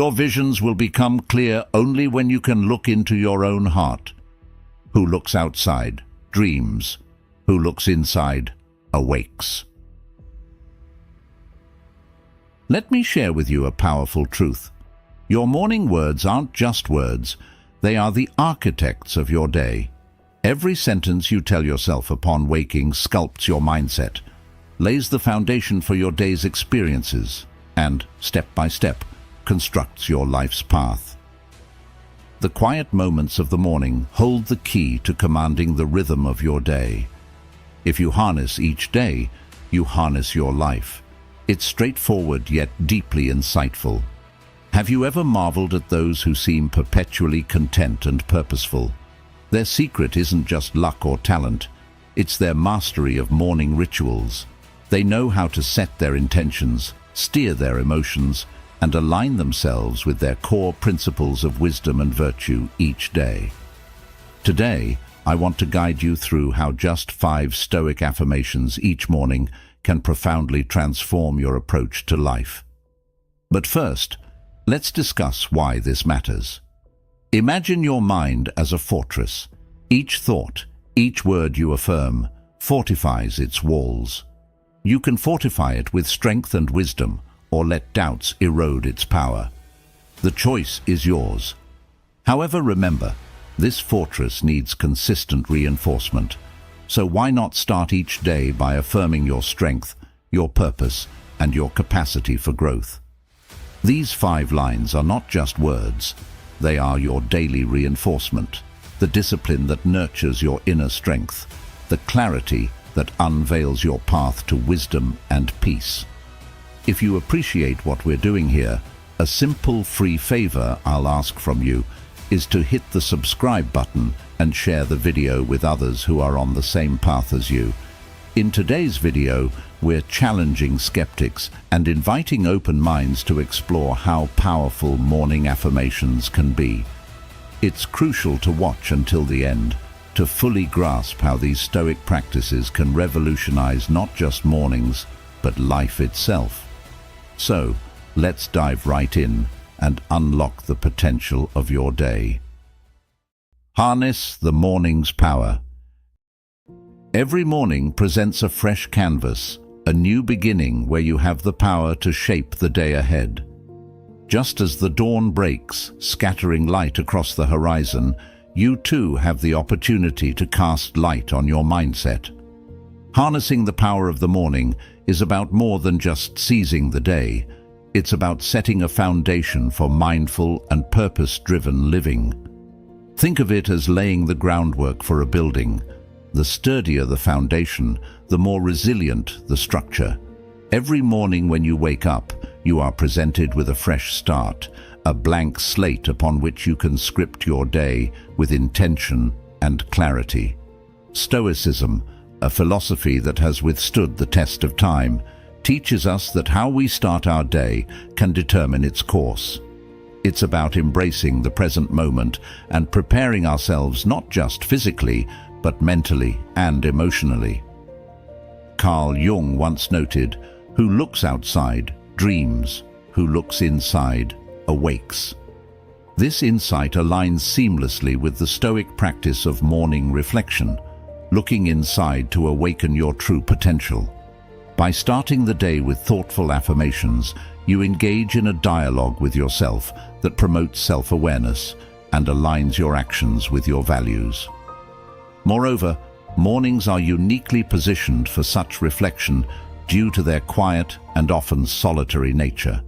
Your visions will become clear only when you can look into your own heart. Who looks outside dreams. Who looks inside awakes. Let me share with you a powerful truth. Your morning words aren't just words, they are the architects of your day. Every sentence you tell yourself upon waking sculpts your mindset, lays the foundation for your day's experiences, and, step by step, constructs your life's path. The quiet moments of the morning hold the key to commanding the rhythm of your day. If you harness each day, you harness your life. It's straightforward yet deeply insightful. Have you ever marveled at those who seem perpetually content and purposeful? Their secret isn't just luck or talent, it's their mastery of morning rituals. They know how to set their intentions, steer their emotions, and align themselves with their core principles of wisdom and virtue each day. Today, I want to guide you through how just 5 Stoic affirmations each morning can profoundly transform your approach to life. But first, let's discuss why this matters. Imagine your mind as a fortress. Each thought, each word you affirm, fortifies its walls. You can fortify it with strength and wisdom, or let doubts erode its power. The choice is yours. However, remember, this fortress needs consistent reinforcement. So why not start each day by affirming your strength, your purpose, and your capacity for growth? These 5 lines are not just words. They are your daily reinforcement, the discipline that nurtures your inner strength, the clarity that unveils your path to wisdom and peace. If you appreciate what we're doing here, a simple free favor I'll ask from you is to hit the subscribe button and share the video with others who are on the same path as you. In today's video, we're challenging skeptics and inviting open minds to explore how powerful morning affirmations can be. It's crucial to watch until the end, to fully grasp how these Stoic practices can revolutionize not just mornings, but life itself. So, let's dive right in and unlock the potential of your day. Harness the morning's power. Every morning presents a fresh canvas, a new beginning where you have the power to shape the day ahead. Just as the dawn breaks, scattering light across the horizon, you too have the opportunity to cast light on your mindset. Harnessing the power of the morning is about more than just seizing the day. It's about setting a foundation for mindful and purpose-driven living. Think of it as laying the groundwork for a building. The sturdier the foundation, the more resilient the structure. Every morning when you wake up, you are presented with a fresh start, a blank slate upon which you can script your day with intention and clarity. Stoicism, a philosophy that has withstood the test of time, teaches us that how we start our day can determine its course. It's about embracing the present moment and preparing ourselves not just physically, but mentally and emotionally. Carl Jung once noted, "Who looks outside dreams, who looks inside awakes." This insight aligns seamlessly with the Stoic practice of morning reflection, looking inside to awaken your true potential. By starting the day with thoughtful affirmations, you engage in a dialogue with yourself that promotes self-awareness and aligns your actions with your values. Moreover, mornings are uniquely positioned for such reflection due to their quiet and often solitary nature.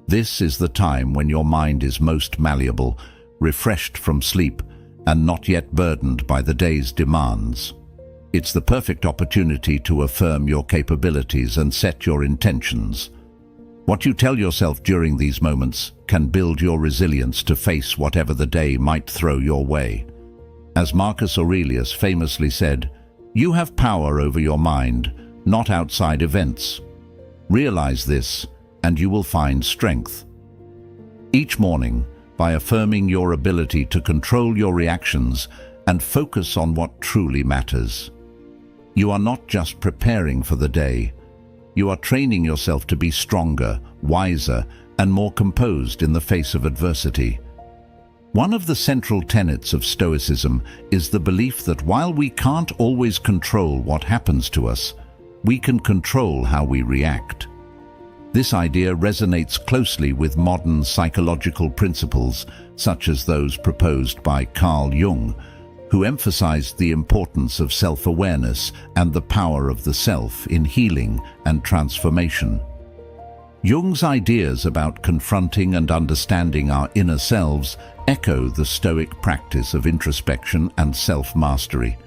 This is the time when your mind is most malleable, refreshed from sleep, and not yet burdened by the day's demands. It's the perfect opportunity to affirm your capabilities and set your intentions. What you tell yourself during these moments can build your resilience to face whatever the day might throw your way. As Marcus Aurelius famously said, "You have power over your mind, not outside events." Realize this, and you will find strength. Each morning, by affirming your ability to control your reactions and focus on what truly matters, you are not just preparing for the day, You are training yourself to be stronger, wiser, and more composed in the face of adversity. One of the central tenets of Stoicism is the belief that while we can't always control what happens to us, we can control how we react. This idea resonates closely with modern psychological principles, such as those proposed by Carl Jung, who emphasized the importance of self-awareness and the power of the self in healing and transformation. Jung's ideas about confronting and understanding our inner selves echo the Stoic practice of introspection and self-mastery.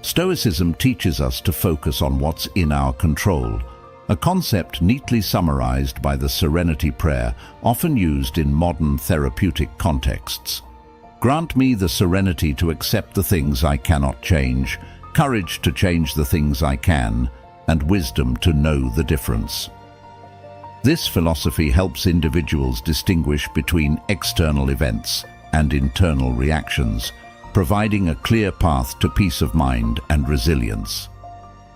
Stoicism teaches us to focus on what's in our control, a concept neatly summarized by the Serenity Prayer, often used in modern therapeutic contexts. Grant me the serenity to accept the things I cannot change, courage to change the things I can, and wisdom to know the difference. This philosophy helps individuals distinguish between external events and internal reactions, providing a clear path to peace of mind and resilience.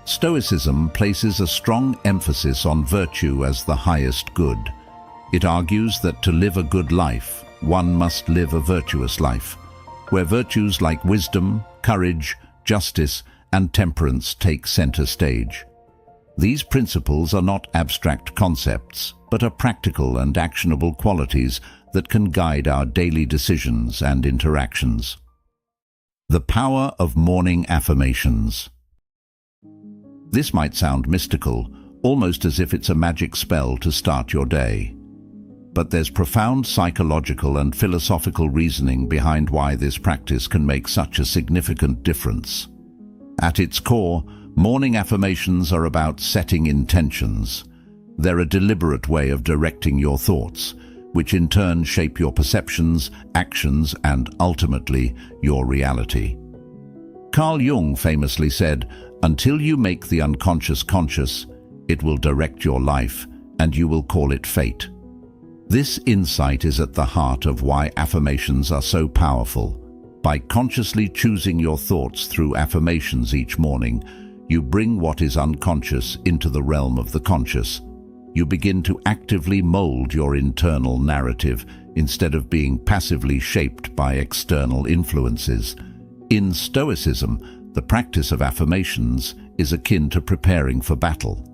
Stoicism places a strong emphasis on virtue as the highest good. It argues that to live a good life, one must live a virtuous life, where virtues like wisdom, courage, justice, and temperance take center stage. These principles are not abstract concepts, but are practical and actionable qualities that can guide our daily decisions and interactions. The power of morning affirmations. This might sound mystical, almost as if it's a magic spell to start your day. But there's profound psychological and philosophical reasoning behind why this practice can make such a significant difference. At its core, morning affirmations are about setting intentions. They're a deliberate way of directing your thoughts, which in turn shape your perceptions, actions, and ultimately, your reality. Carl Jung famously said, "Until you make the unconscious conscious, it will direct your life, and you will call it fate." This insight is at the heart of why affirmations are so powerful. By consciously choosing your thoughts through affirmations each morning, you bring what is unconscious into the realm of the conscious. You begin to actively mold your internal narrative instead of being passively shaped by external influences. In Stoicism, the practice of affirmations is akin to preparing for battle.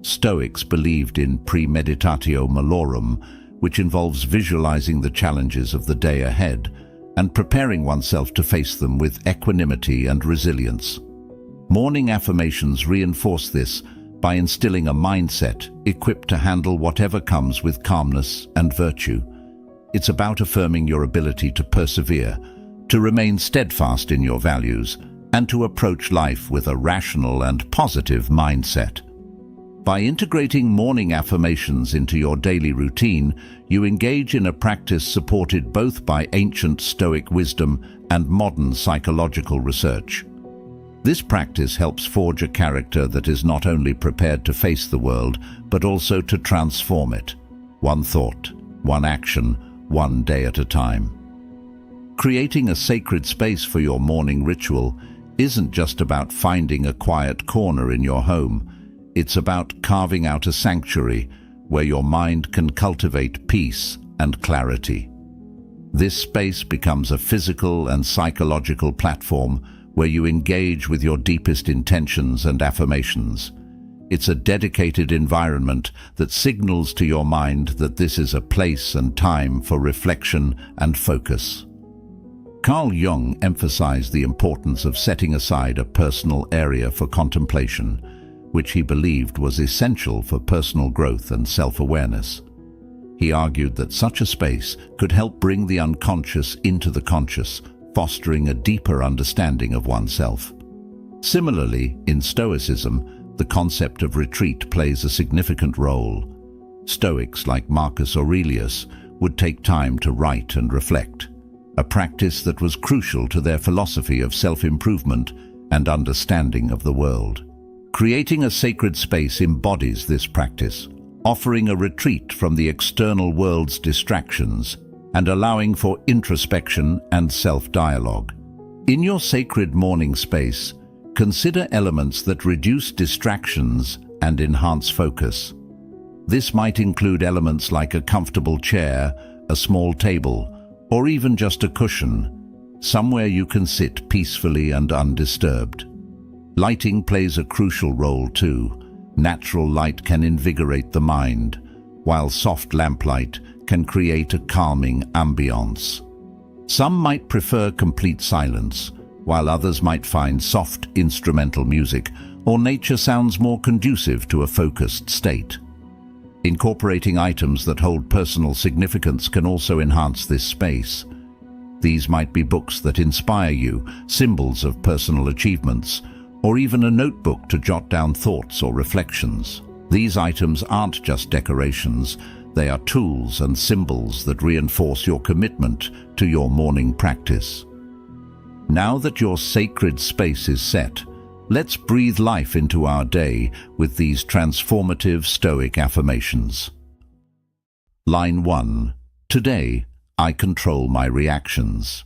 Stoics believed in premeditatio malorum, which involves visualizing the challenges of the day ahead and preparing oneself to face them with equanimity and resilience. Morning affirmations reinforce this by instilling a mindset equipped to handle whatever comes with calmness and virtue. It's about affirming your ability to persevere, to remain steadfast in your values, and to approach life with a rational and positive mindset. By integrating morning affirmations into your daily routine, you engage in a practice supported both by ancient Stoic wisdom and modern psychological research. This practice helps forge a character that is not only prepared to face the world, but also to transform it. One thought, one action, one day at a time. Creating a sacred space for your morning ritual isn't just about finding a quiet corner in your home. It's about carving out a sanctuary where your mind can cultivate peace and clarity. This space becomes a physical and psychological platform where you engage with your deepest intentions and affirmations. It's a dedicated environment that signals to your mind that this is a place and time for reflection and focus. Carl Jung emphasized the importance of setting aside a personal area for contemplation, which he believed was essential for personal growth and self-awareness. He argued that such a space could help bring the unconscious into the conscious, fostering a deeper understanding of oneself. Similarly, in Stoicism, the concept of retreat plays a significant role. Stoics like Marcus Aurelius would take time to write and reflect, a practice that was crucial to their philosophy of self-improvement and understanding of the world. Creating a sacred space embodies this practice, offering a retreat from the external world's distractions and allowing for introspection and self-dialogue. In your sacred morning space, consider elements that reduce distractions and enhance focus. This might include elements like a comfortable chair, a small table, or even just a cushion, somewhere you can sit peacefully and undisturbed. Lighting plays a crucial role too. Natural light can invigorate the mind, while soft lamplight can create a calming ambience. Some might prefer complete silence, while others might find soft instrumental music or nature sounds more conducive to a focused state. Incorporating items that hold personal significance can also enhance this space. These might be books that inspire you, symbols of personal achievements, or even a notebook to jot down thoughts or reflections. These items aren't just decorations, they are tools and symbols that reinforce your commitment to your morning practice. Now that your sacred space is set, let's breathe life into our day with these transformative Stoic affirmations. Line 1. Today, I control my reactions.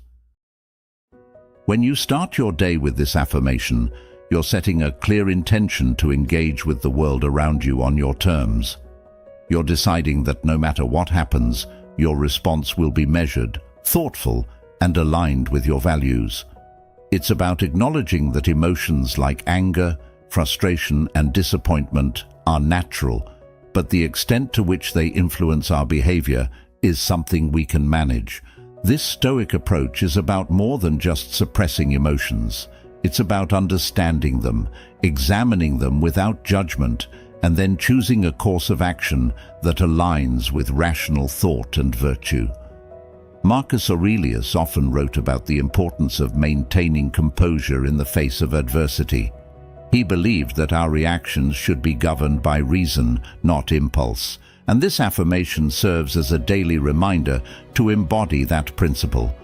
When you start your day with this affirmation, you're setting a clear intention to engage with the world around you on your terms. You're deciding that no matter what happens, your response will be measured, thoughtful, and aligned with your values. It's about acknowledging that emotions like anger, frustration, and disappointment are natural, but the extent to which they influence our behavior is something we can manage. This Stoic approach is about more than just suppressing emotions. It's about understanding them, examining them without judgment, and then choosing a course of action that aligns with rational thought and virtue. Marcus Aurelius often wrote about the importance of maintaining composure in the face of adversity. He believed that our reactions should be governed by reason, not impulse, and this affirmation serves as a daily reminder to embody that principle.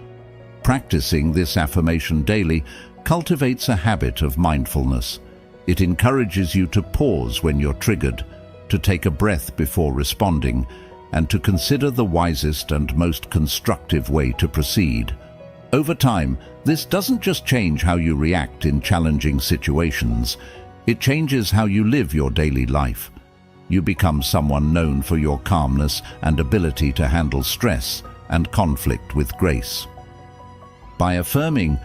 Practicing this affirmation daily cultivates a habit of mindfulness. It encourages you to pause when you're triggered, to take a breath before responding, and to consider the wisest and most constructive way to proceed. Over time, this doesn't just change how you react in challenging situations, it changes how you live your daily life. You become someone known for your calmness and ability to handle stress and conflict with grace. By affirming,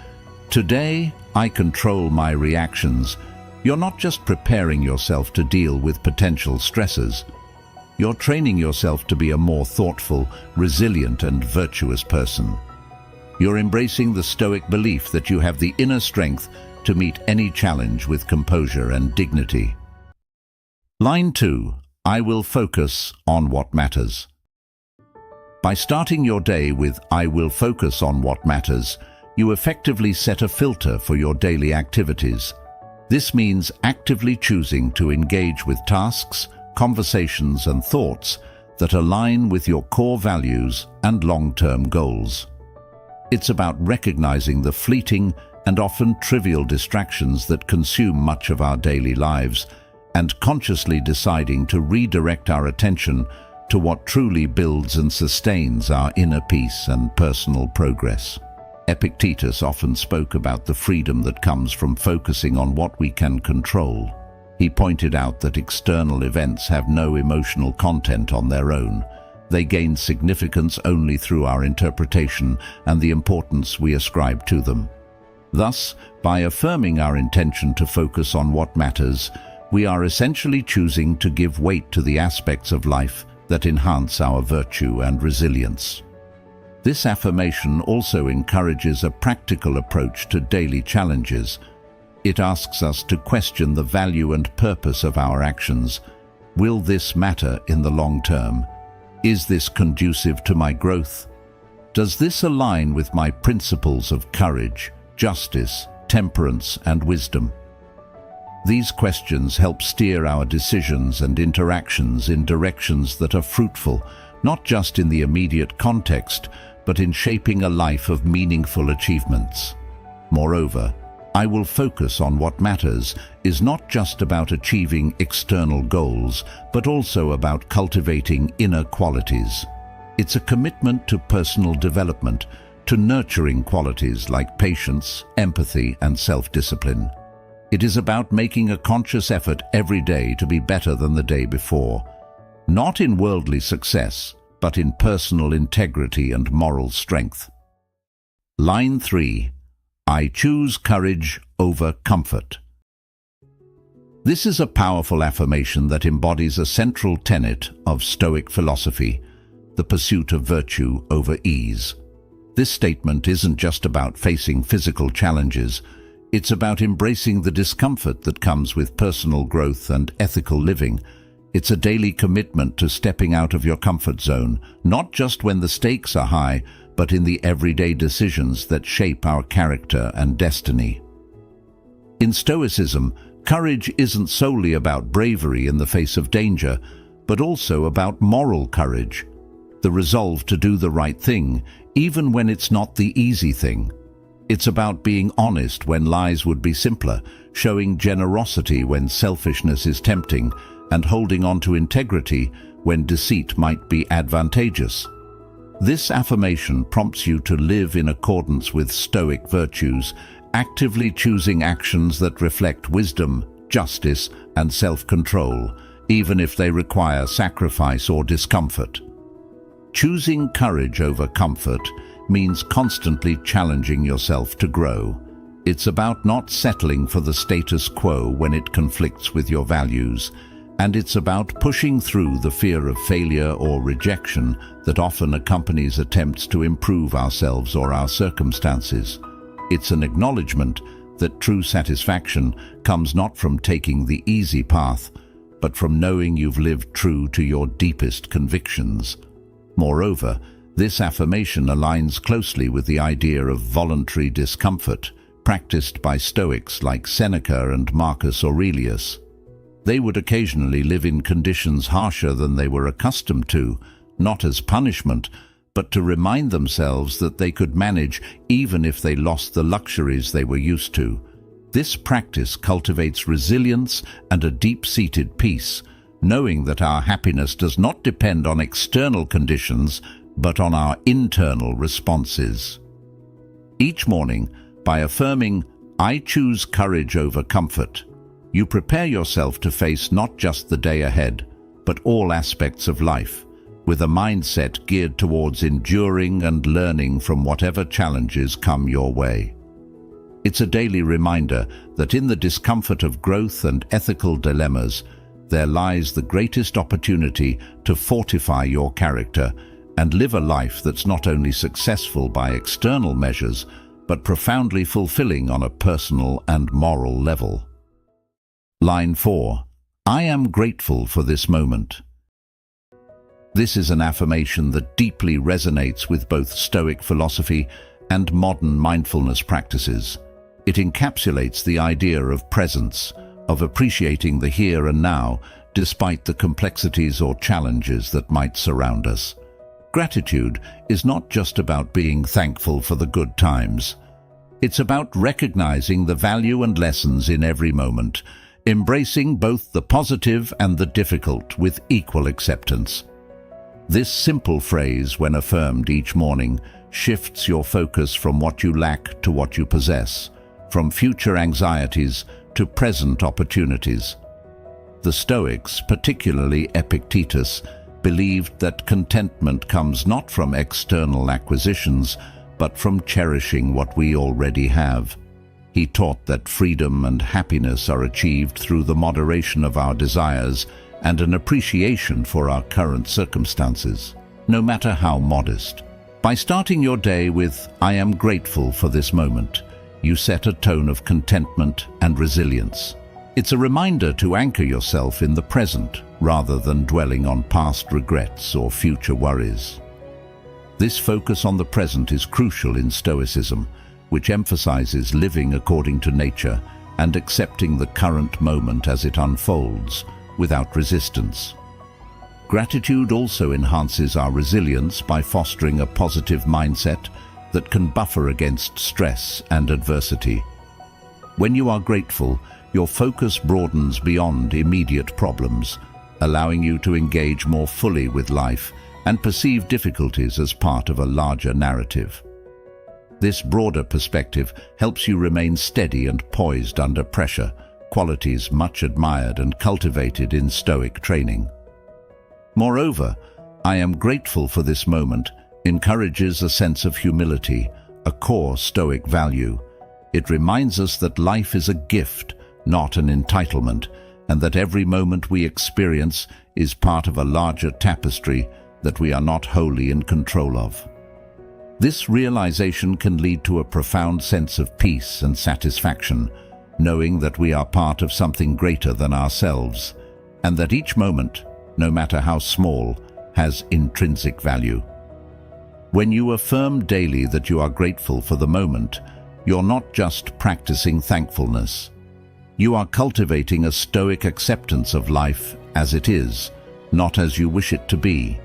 "Today, I control my reactions," you're not just preparing yourself to deal with potential stresses. You're training yourself to be a more thoughtful, resilient, and virtuous person. You're embracing the Stoic belief that you have the inner strength to meet any challenge with composure and dignity. Line 2. I will focus on what matters. By starting your day with "I will focus on what matters," you effectively set a filter for your daily activities. This means actively choosing to engage with tasks, conversations, and thoughts that align with your core values and long-term goals. It's about recognizing the fleeting and often trivial distractions that consume much of our daily lives and consciously deciding to redirect our attention to what truly builds and sustains our inner peace and personal progress. Epictetus often spoke about the freedom that comes from focusing on what we can control. He pointed out that external events have no emotional content on their own. They gain significance only through our interpretation and the importance we ascribe to them. Thus, by affirming our intention to focus on what matters, we are essentially choosing to give weight to the aspects of life that enhance our virtue and resilience. This affirmation also encourages a practical approach to daily challenges. It asks us to question the value and purpose of our actions. Will this matter in the long term? Is this conducive to my growth? Does this align with my principles of courage, justice, temperance, and wisdom? These questions help steer our decisions and interactions in directions that are fruitful, not just in the immediate context, but in shaping a life of meaningful achievements. Moreover, "I will focus on what matters" is not just about achieving external goals, but also about cultivating inner qualities. It's a commitment to personal development, to nurturing qualities like patience, empathy, and self-discipline. It is about making a conscious effort every day to be better than the day before, not in worldly success, but in personal integrity and moral strength. Line 3. I choose courage over comfort. This is a powerful affirmation that embodies a central tenet of Stoic philosophy, the pursuit of virtue over ease. This statement isn't just about facing physical challenges, it's about embracing the discomfort that comes with personal growth and ethical living. It's a daily commitment to stepping out of your comfort zone, not just when the stakes are high, but in the everyday decisions that shape our character and destiny. In Stoicism, courage isn't solely about bravery in the face of danger, but also about moral courage, the resolve to do the right thing, even when it's not the easy thing. It's about being honest when lies would be simpler, showing generosity when selfishness is tempting, and holding on to integrity when deceit might be advantageous. This affirmation prompts you to live in accordance with Stoic virtues, actively choosing actions that reflect wisdom, justice, and self-control, even if they require sacrifice or discomfort. Choosing courage over comfort means constantly challenging yourself to grow. It's about not settling for the status quo when it conflicts with your values, and it's about pushing through the fear of failure or rejection that often accompanies attempts to improve ourselves or our circumstances. It's an acknowledgement that true satisfaction comes not from taking the easy path, but from knowing you've lived true to your deepest convictions. Moreover, this affirmation aligns closely with the idea of voluntary discomfort, practiced by Stoics like Seneca and Marcus Aurelius. They would occasionally live in conditions harsher than they were accustomed to, not as punishment, but to remind themselves that they could manage even if they lost the luxuries they were used to. This practice cultivates resilience and a deep-seated peace, knowing that our happiness does not depend on external conditions, but on our internal responses. Each morning, by affirming, "I choose courage over comfort," you prepare yourself to face not just the day ahead, but all aspects of life, with a mindset geared towards enduring and learning from whatever challenges come your way. It's a daily reminder that in the discomfort of growth and ethical dilemmas, there lies the greatest opportunity to fortify your character and live a life that's not only successful by external measures, but profoundly fulfilling on a personal and moral level. Line 4. I am grateful for this moment. This is an affirmation that deeply resonates with both Stoic philosophy and modern mindfulness practices. It encapsulates the idea of presence, of appreciating the here and now, despite the complexities or challenges that might surround us. Gratitude is not just about being thankful for the good times. It's about recognizing the value and lessons in every moment, embracing both the positive and the difficult with equal acceptance. This simple phrase, when affirmed each morning, shifts your focus from what you lack to what you possess, from future anxieties to present opportunities. The Stoics, particularly Epictetus, believed that contentment comes not from external acquisitions, but from cherishing what we already have. He taught that freedom and happiness are achieved through the moderation of our desires and an appreciation for our current circumstances, no matter how modest. By starting your day with, "I am grateful for this moment," you set a tone of contentment and resilience. It's a reminder to anchor yourself in the present, rather than dwelling on past regrets or future worries. This focus on the present is crucial in Stoicism, which emphasizes living according to nature and accepting the current moment as it unfolds, without resistance. Gratitude also enhances our resilience by fostering a positive mindset that can buffer against stress and adversity. When you are grateful, your focus broadens beyond immediate problems, allowing you to engage more fully with life and perceive difficulties as part of a larger narrative. This broader perspective helps you remain steady and poised under pressure, qualities much admired and cultivated in Stoic training. Moreover, "I am grateful for this moment" encourages a sense of humility, a core Stoic value. It reminds us that life is a gift, not an entitlement, and that every moment we experience is part of a larger tapestry that we are not wholly in control of. This realization can lead to a profound sense of peace and satisfaction, knowing that we are part of something greater than ourselves, and that each moment, no matter how small, has intrinsic value. When you affirm daily that you are grateful for the moment, you're not just practicing thankfulness. You are cultivating a Stoic acceptance of life as it is, not as you wish it to be.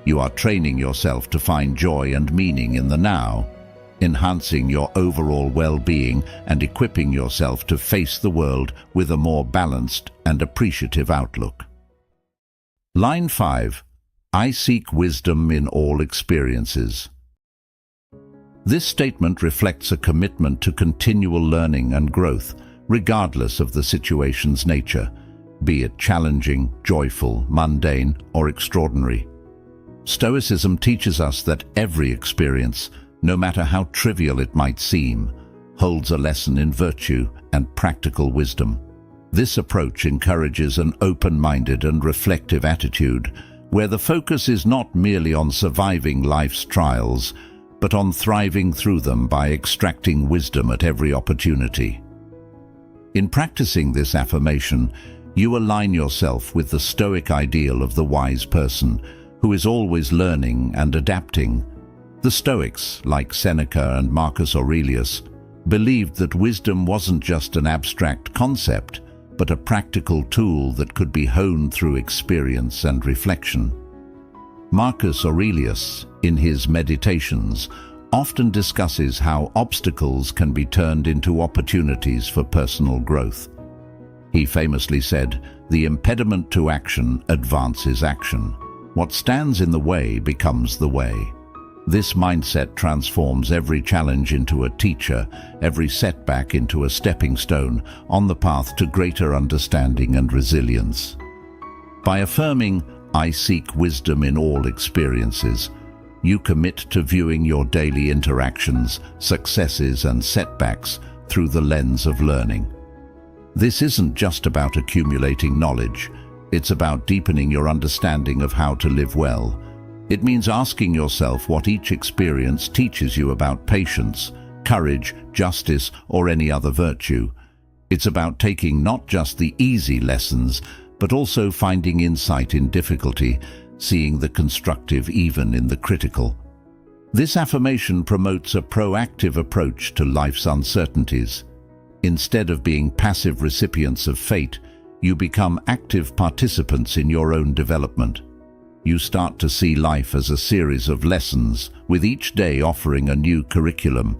You are training yourself to find joy and meaning in the now, enhancing your overall well-being and equipping yourself to face the world with a more balanced and appreciative outlook. Line 5. I seek wisdom in all experiences. This statement reflects a commitment to continual learning and growth, regardless of the situation's nature, be it challenging, joyful, mundane, or extraordinary. Stoicism teaches us that every experience, no matter how trivial it might seem, holds a lesson in virtue and practical wisdom. This approach encourages an open-minded and reflective attitude, where the focus is not merely on surviving life's trials, but on thriving through them by extracting wisdom at every opportunity. In practicing this affirmation, you align yourself with the Stoic ideal of the wise person, who is always learning and adapting. The Stoics, like Seneca and Marcus Aurelius, believed that wisdom wasn't just an abstract concept, but a practical tool that could be honed through experience and reflection. Marcus Aurelius, in his Meditations, often discusses how obstacles can be turned into opportunities for personal growth. He famously said, "The impediment to action advances action. What stands in the way becomes the way." This mindset transforms every challenge into a teacher, every setback into a stepping stone on the path to greater understanding and resilience. By affirming, "I seek wisdom in all experiences," you commit to viewing your daily interactions, successes, and setbacks through the lens of learning. This isn't just about accumulating knowledge. It's about deepening your understanding of how to live well. It means asking yourself what each experience teaches you about patience, courage, justice, or any other virtue. It's about taking not just the easy lessons, but also finding insight in difficulty, seeing the constructive even in the critical. This affirmation promotes a proactive approach to life's uncertainties. Instead of being passive recipients of fate, you become active participants in your own development. You start to see life as a series of lessons, with each day offering a new curriculum.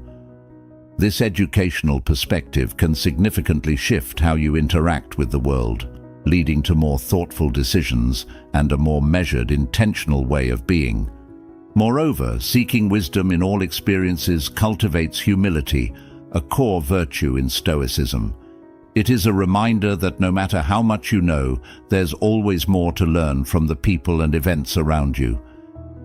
This educational perspective can significantly shift how you interact with the world, leading to more thoughtful decisions and a more measured, intentional way of being. Moreover, seeking wisdom in all experiences cultivates humility, a core virtue in Stoicism. It is a reminder that no matter how much you know, there's always more to learn from the people and events around you.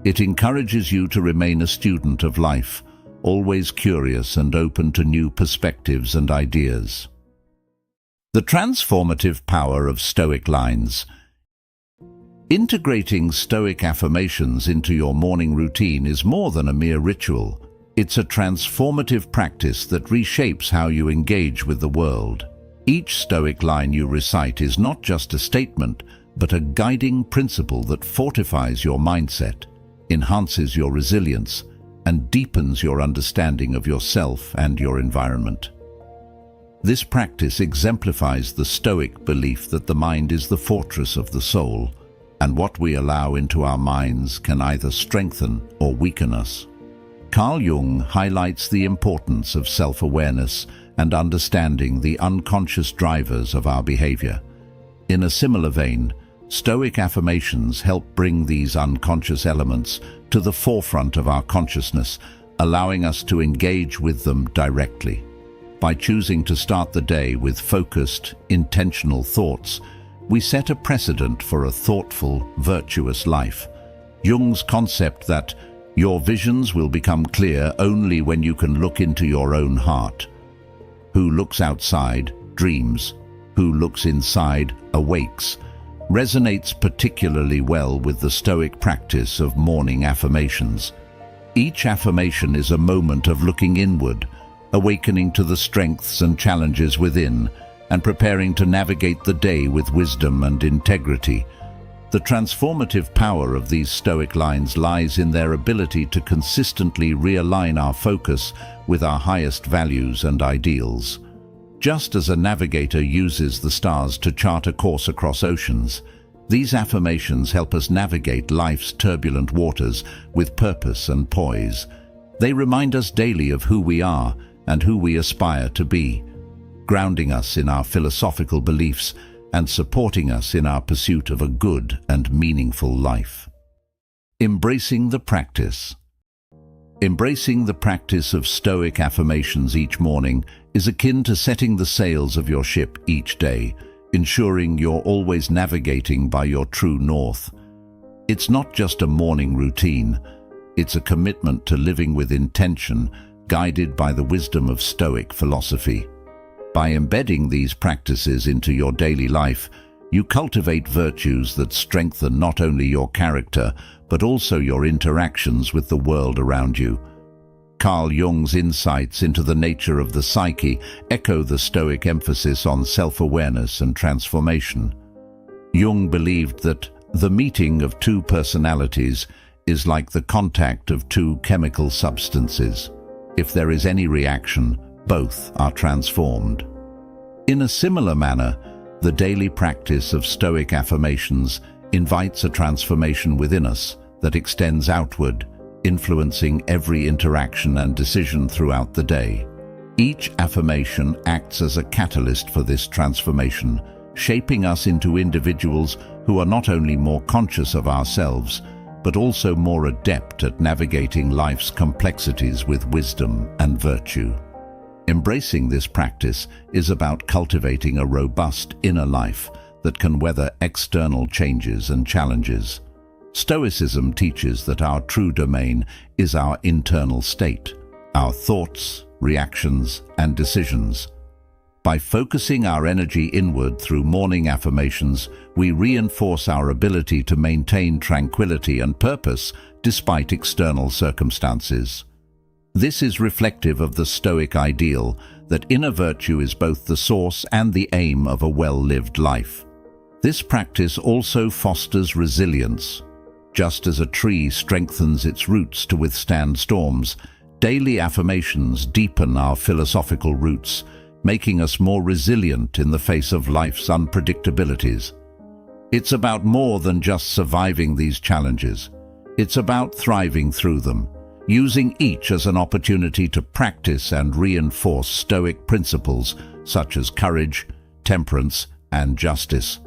It encourages you to remain a student of life, always curious and open to new perspectives and ideas. The transformative power of Stoic lines. Integrating Stoic affirmations into your morning routine is more than a mere ritual. It's a transformative practice that reshapes how you engage with the world. Each Stoic line you recite is not just a statement, but a guiding principle that fortifies your mindset, enhances your resilience, and deepens your understanding of yourself and your environment. This practice exemplifies the Stoic belief that the mind is the fortress of the soul, and what we allow into our minds can either strengthen or weaken us. Carl Jung highlights the importance of self-awareness and understanding the unconscious drivers of our behavior. In a similar vein, Stoic affirmations help bring these unconscious elements to the forefront of our consciousness, allowing us to engage with them directly. By choosing to start the day with focused, intentional thoughts, we set a precedent for a thoughtful, virtuous life. Jung's concept that your visions will become clear only when you can look into your own heart. Who looks outside dreams, who looks inside awakes, resonates particularly well with the Stoic practice of morning affirmations. Each affirmation is a moment of looking inward, awakening to the strengths and challenges within, and preparing to navigate the day with wisdom and integrity. The transformative power of these Stoic lines lies in their ability to consistently realign our focus with our highest values and ideals. Just as a navigator uses the stars to chart a course across oceans, these affirmations help us navigate life's turbulent waters with purpose and poise. They remind us daily of who we are and who we aspire to be, grounding us in our philosophical beliefs and supporting us in our pursuit of a good and meaningful life. Embracing the practice. Embracing the practice of Stoic affirmations each morning is akin to setting the sails of your ship each day, ensuring you're always navigating by your true north. It's not just a morning routine, it's a commitment to living with intention, guided by the wisdom of Stoic philosophy. By embedding these practices into your daily life, you cultivate virtues that strengthen not only your character, but also your interactions with the world around you. Carl Jung's insights into the nature of the psyche echo the Stoic emphasis on self-awareness and transformation. Jung believed that the meeting of two personalities is like the contact of two chemical substances. If there is any reaction, both are transformed. In a similar manner, the daily practice of Stoic affirmations invites a transformation within us that extends outward, influencing every interaction and decision throughout the day. Each affirmation acts as a catalyst for this transformation, shaping us into individuals who are not only more conscious of ourselves, but also more adept at navigating life's complexities with wisdom and virtue. Embracing this practice is about cultivating a robust inner life that can weather external changes and challenges. Stoicism teaches that our true domain is our internal state, our thoughts, reactions, and decisions. By focusing our energy inward through morning affirmations, we reinforce our ability to maintain tranquility and purpose despite external circumstances. This is reflective of the Stoic ideal that inner virtue is both the source and the aim of a well-lived life. This practice also fosters resilience. Just as a tree strengthens its roots to withstand storms, daily affirmations deepen our philosophical roots, making us more resilient in the face of life's unpredictabilities. It's about more than just surviving these challenges. It's about thriving through them, using each as an opportunity to practice and reinforce Stoic principles such as courage, temperance, and justice.